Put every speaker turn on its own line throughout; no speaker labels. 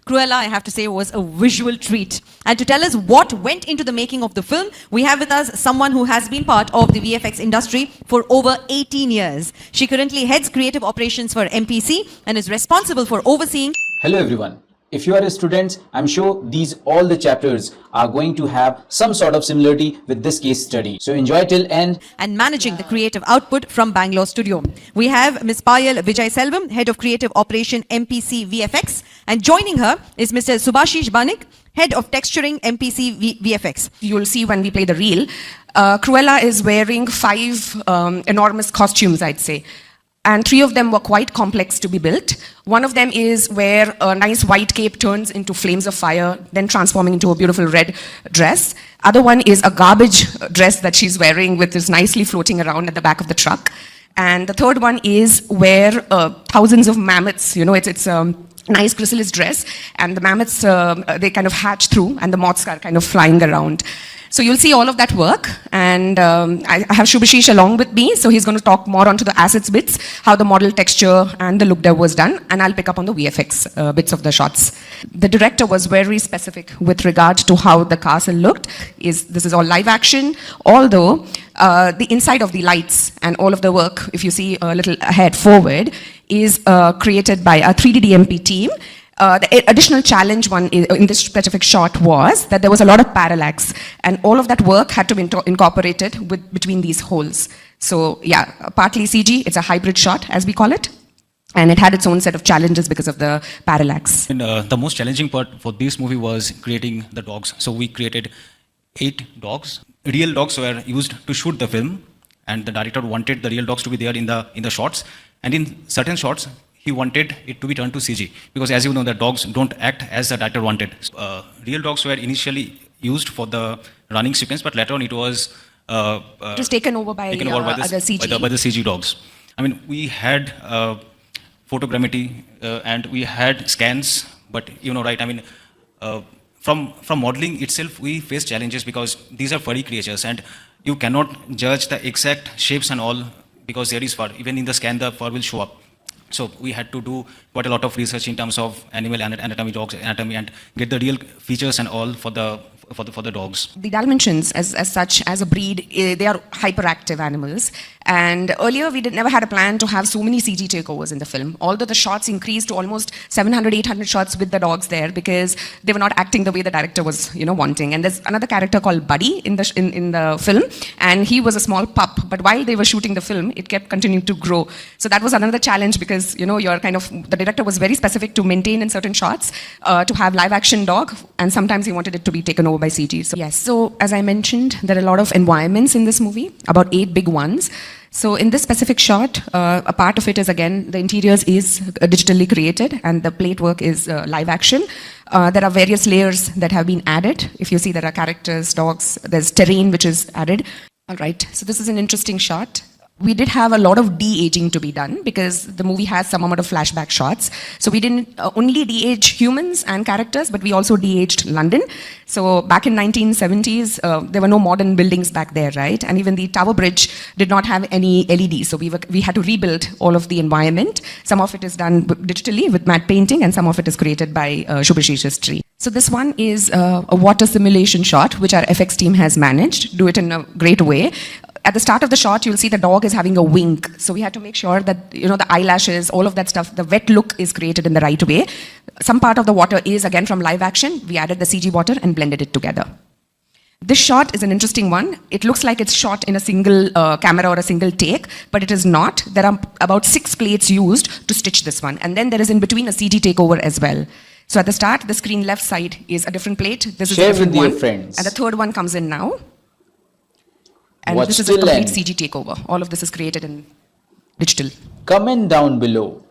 Cruella, I have to say, was a visual treat. And to tell us what went into the making of the film, we have with us someone who has been part of the VFX industry for over 18 years. She currently heads creative operations for MPC and is responsible for overseeing.
Hello everyone. If you are a student, I'm sure all the chapters are going to have some sort of similarity with this case study. So enjoy till end.
And managing the creative output from Bangalore studio. We have Ms. Payal Vijay Selvam, Head of Creative Operation MPC VFX. And joining her is Mr. Subhashish Banik, Head of Texturing MPC VFX.
You'll see when we play the reel, Cruella is wearing 5 enormous costumes, I'd say. And 3 of them were quite complex to be built. One of them is where a nice white cape turns into flames of fire, then transforming into a beautiful red dress. Other one is a garbage dress that she's wearing with this nicely floating around at the back of the truck. And the third one is where thousands of mammoths, it's a nice chrysalis dress, and the mammoths, they kind of hatch through, and the moths are kind of flying around. So you'll see all of that work, and I have Subhashish along with me, so he's going to talk more onto the assets bits, how the model texture and the look dev was done, and I'll pick up on the VFX bits of the shots. The director was very specific with regard to how the castle looked. This is all live action, although the inside of the lights and all of the work, if you see a little ahead forward, is created by a 3D DMP team. The additional challenge in this specific shot was that there was a lot of parallax, and all of that work had to be incorporated between these holes. So yeah, partly CG, it's a hybrid shot as we call it, and it had its own set of challenges because of the parallax.
And the most challenging part for this movie was creating the dogs. So we created 8 dogs. Real dogs were used to shoot the film, and the director wanted the real dogs to be there in the shots, and in certain shots he wanted it to be turned to CG, because as you know, the dogs don't act as the director wanted. Real dogs were initially used for the running sequence, but later on it was
taken over by the
CG dogs. I mean, we had photogrammetry and we had scans, but right, I mean, from modeling itself, we face challenges because these are furry creatures, and you cannot judge the exact shapes and all because there is fur. Even in the scan, the fur will show up. So we had to do quite a lot of research in terms of animal anatomy, dogs anatomy, and get the real features and all for the dogs.
The Dalmatians, as such, as a breed, they are hyperactive animals. And earlier, we never had a plan to have so many CG takeovers in the film. Although the shots increased to almost 700, 800 shots with the dogs there because they were not acting the way the director was, wanting. And there's another character called Buddy in the film, and he was a small pup. But while they were shooting the film, it kept continuing to grow. So that was another challenge because the director was very specific to maintain in certain shots to have live action dog, and sometimes he wanted it to be taken over by CG. So yes. So as I mentioned, there are a lot of environments in this movie, about 8 big ones. So in this specific shot, a part of it is, again, the interiors is digitally created and the plate work is live action. There are various layers that have been added. If you see, there are characters, dogs, there's terrain which is added. All right, so this is an interesting shot. We did have a lot of de-aging to be done because the movie has some amount of flashback shots. So we didn't only de-age humans and characters, but we also de-aged London. So back in 1970s, there were no modern buildings back there, right? And even the Tower Bridge did not have any LEDs. So we had to rebuild all of the environment. Some of it is done digitally with matte painting, and some of it is created by Subhashish's tree. So this one is a water simulation shot, which our FX team has managed, do it in a great way. At the start of the shot, you'll see the dog is having a wink. So we had to make sure that, the eyelashes, all of that stuff, the wet look is created in the right way. Some part of the water is, again, from live action. We added the CG water and blended it together. This shot is an interesting one. It looks like it's shot in a single camera or a single take, but it is not. There are about 6 plates used to stitch this one. And then there is in between a CG takeover as well. So at the start, the screen left side is a different plate. This is a different one.
Friends.
And the third one comes in now. And
Watch
this is a complete CG takeover. All of this is created in digital.
Comment down below.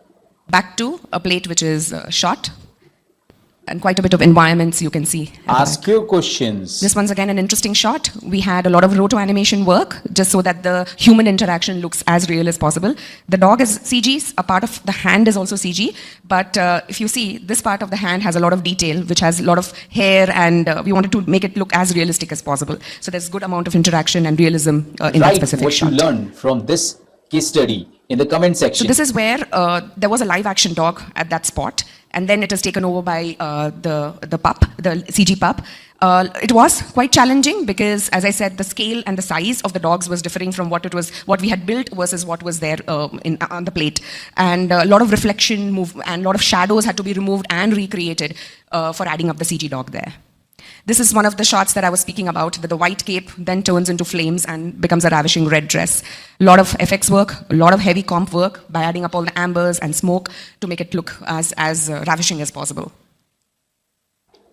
Back to a plate which is shot. And quite a bit of environments you can see.
Ask your questions.
This one's again an interesting shot. We had a lot of roto animation work just so that the human interaction looks as real as possible. The dog is CG, a part of the hand is also CG. But if you see, this part of the hand has a lot of detail, which has a lot of hair, and we wanted to make it look as realistic as possible. So there's a good amount of interaction and realism in that specific shot.
What you learned from this case study in the comment section.
So this is where there was a live action dog at that spot. and then it is taken over by the pup, the CG pup. It was quite challenging because, as I said, the scale and the size of the dogs was differing from what we had built versus what was there on the plate, and a lot of reflection and a lot of shadows had to be removed and recreated for adding up the CG dog there. This is one of the shots that I was speaking about, that the white cape then turns into flames and becomes a ravishing red dress. A lot of FX work, a lot of heavy comp work by adding up all the ambers and smoke to make it look as ravishing as possible.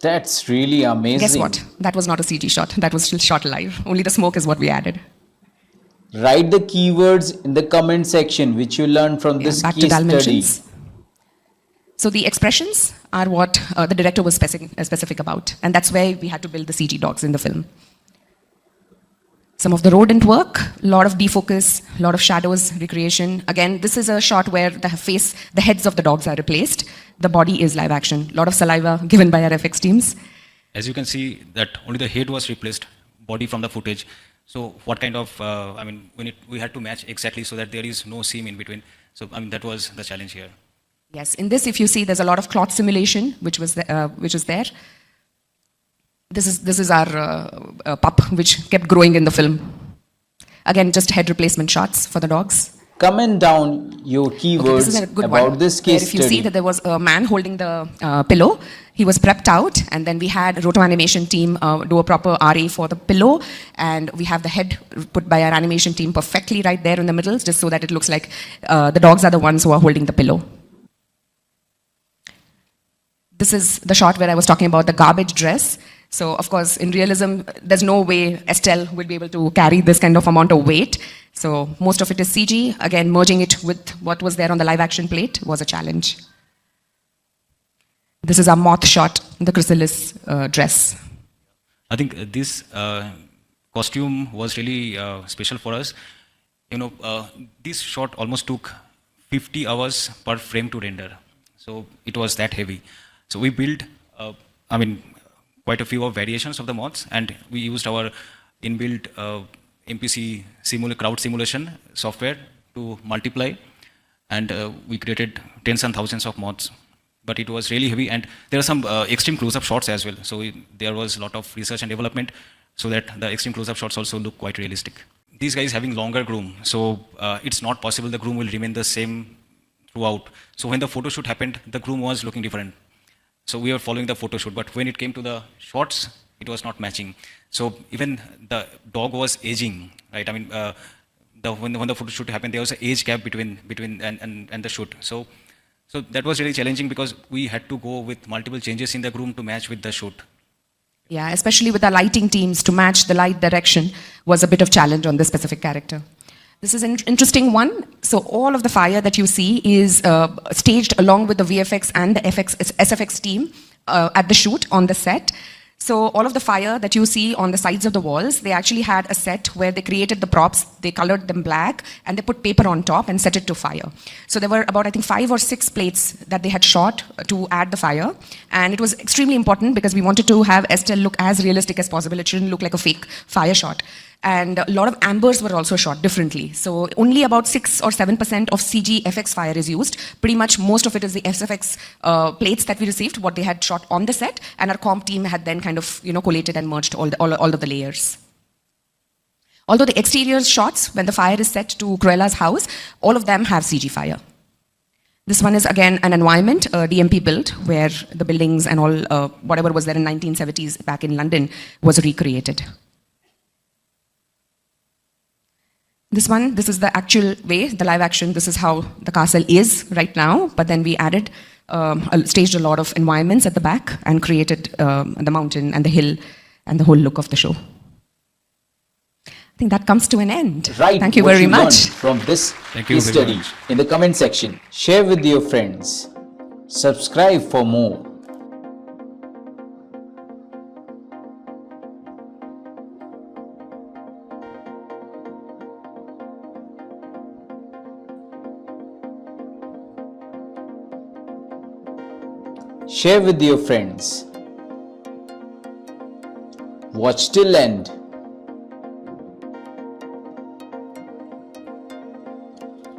That's really amazing.
Guess what? That was not a CG shot. That was still shot live. Only the smoke is what we added.
Write the keywords in the comment section which you learned from this
Back
case
to
study.
dimensions. So the expressions are what the director was specific about, and that's where we had to build the CG dogs in the film. Some of the rodent work, a lot of defocus, a lot of shadows, recreation. Again, this is a shot where the heads of the dogs are replaced. The body is live action. A lot of saliva given by our FX teams.
As you can see, that only the head was replaced, body from the footage. So what kind of, we had to match exactly so that there is no seam in between. So that was the challenge here.
Yes, in this, if you see, there's a lot of cloth simulation, which is there. This is our pup, which kept growing in the film. Again, just head replacement shots for the dogs.
Comment down your keywords about this case
if you
study.
see that there was a man holding the pillow, he was prepped out, and then we had roto animation team do a proper RA for the pillow, and we have the head put by our animation team perfectly right there in the middle, just so that it looks like the dogs are the ones who are holding the pillow. This is the shot where I was talking about the garbage dress. So, of course, in realism, there's no way Estelle would be able to carry this kind of amount of weight. So, most of it is CG. Again, merging it with what was there on the live action plate was a challenge. This is our moth shot, the chrysalis dress.
I think this costume was really special for us. This shot almost took 50 hours per frame to render. So, it was that heavy. So we built, quite a few of variations of the moths, and we used our inbuilt MPC crowd simulation software to multiply, and we created tens and thousands of moths. But it was really heavy, and there are some extreme close-up shots as well. So there was a lot of research and development so that the extreme close-up shots also look quite realistic. These guys having longer groom, so it's not possible the groom will remain the same throughout. So when the photo shoot happened, the groom was looking different. So we were following the photo shoot, but when it came to the shots, it was not matching. So even the dog was aging, right? When the photo shoot happened, there was an age gap between and the shoot. So that was really challenging because we had to go with multiple changes in the groom to match with the shoot.
Yeah, especially with our lighting teams to match the light direction was a bit of challenge on this specific character. This is an interesting one. So all of the fire that you see is staged along with the VFX and the SFX team at the shoot on the set. So all of the fire that you see on the sides of the walls, they actually had a set where they created the props, they colored them black, and they put paper on top and set it to fire. So there were about, I think, 5 or 6 plates that they had shot to add the fire. And it was extremely important because we wanted to have Estelle look as realistic as possible. It shouldn't look like a fake fire shot. And a lot of ambers were also shot differently. So only about 6 or 7% of CG FX fire is used. Pretty much most of it is the SFX plates that we received, what they had shot on the set, and our comp team had then kind of collated and merged all of the layers. Although the exterior shots, when the fire is set to Cruella's house, all of them have CG fire. This one is again an environment, DMP built, where the buildings and all whatever was there in 1970s back in London was recreated. This one, this is the actual way, the live action, this is how the castle is right now, but then we added, staged a lot of environments at the back and created the mountain and the hill and the whole look of the show. I think that comes to an end.
Right.
Thank you very much.
From this
Thank you
case
very
study
much.
in the comment section. Share with your friends. Subscribe for more. Share with your friends. Watch till end.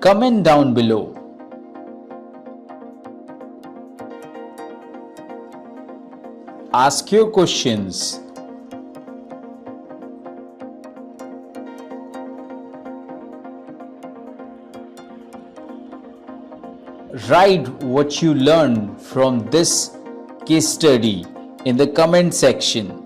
Comment down below. ask your questions. Write what you learned from this case study in the comment section.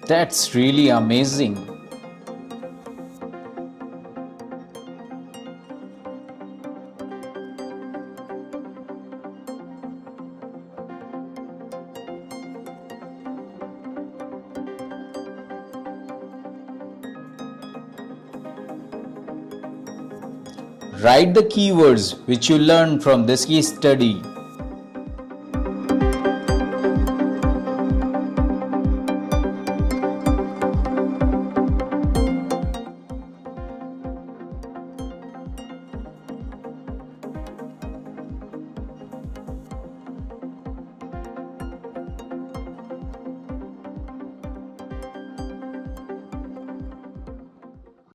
That's really amazing. Write the keywords which you learned from this case study